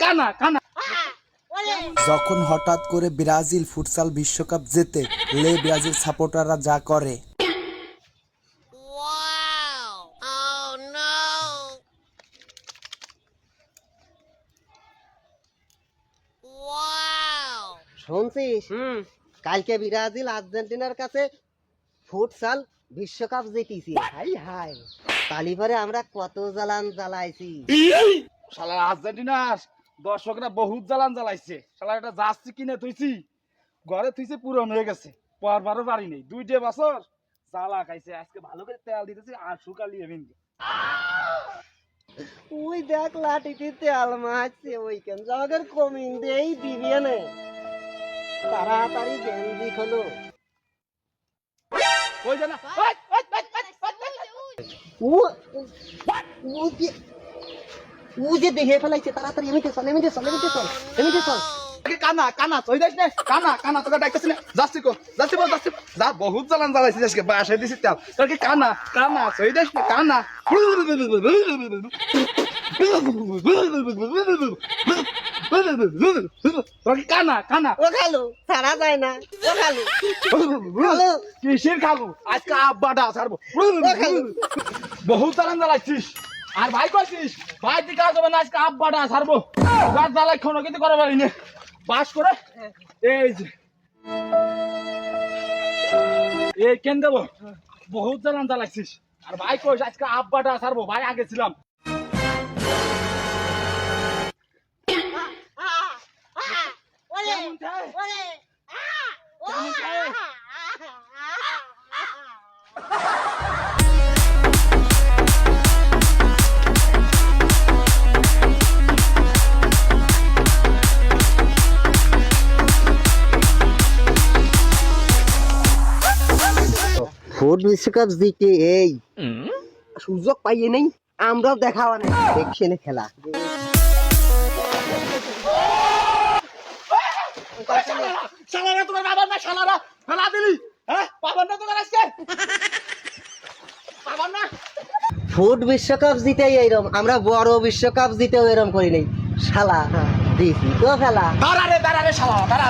কানা কানা। যখন হঠাৎ করে ব্রাজিল ফুটসাল বিশ্বকাপ জেতে লে ব্রাজিল সাপোর্টাররা যা করে। শুনছিস কালকে ব্রাজিল আর্জেন্টিনার কাছে ফুটসাল বিশ্বকাপ জিতেছি। হাই হাই তালিবারে আমরা কত জ্বালান জ্বালাইছি। শালা আর্জেন্টিনার দর্শকরা বহুত জ্বালান জ্বালাইছে। শালা একটা জার্সি কিনে থুইছি, ঘরে থুইছে পুরন হয়ে গেছে, পরবারও পারি নেই। 2 বছর জ্বালা খাইছে। আজকে ভালো করে তেল দিতেছি আর শুকালিয়ে ভিনকে। ওই দেখ লাঠিতে তেল মারছে ওইখান জায়গার কমিং দেই দিবি না তাড়াতাড়ি গেঞ্জি খোলো। কই জানা ও ও যে ও যে দেখে ফেলাইছে তাড়াতাড়ি এমিতে চল এমিতে চল এমিতে চল এমিতে চল। কানা কানা তুই দেখ না, কানা কানা তোকে ডাকতেছ না। যাচ্ছি কো যাচ্ছি বল যাচ্ছি যা। বহুত জ্বালান জ্বালাইছিস আজকে, বাসায় দিছি তেল। তোর কি কানা কানা তুই দেখ না কানা। তোর কি কানা কানা। ও খালু ছাড়া যায় না ও খালু খালু কিসের খালু? আজকে আব্বাটা ছাড়বো। বহুত জ্বালান জ্বালাইছিস। আর ভাই কইছিস ভাই তুই কাজ হবে না, আজকে আব্বাটা ছাড়বো। গাছ জ্বালাই কোনো কিছু করা পারিনি। বাস করে এই যে এই কেন দেবো। বহুত জ্বালান জ্বালাইছিস। আর ভাই কইস আজকে আব্বাটা ছাড়বো। ভাই আগে ছিলাম। ফুট বিশ্বকাপ জিতে এই সুযোগ পাইয়ে নেই, আমরাও দেখাওয়া নেই দেখছি না খেলা। শালারা তোমার বাবার না, শালারা ফেলা দিলি। হ্যাঁ বাবার না তোমার আজকে বাবার না। ফুট বিশ্বকাপ জিতে এইরকম, আমরা বড় বিশ্বকাপ জিতেও এরকম করি নাই শালা। দেখি তো খেলা। দাঁড়া রে শালা দাঁড়া।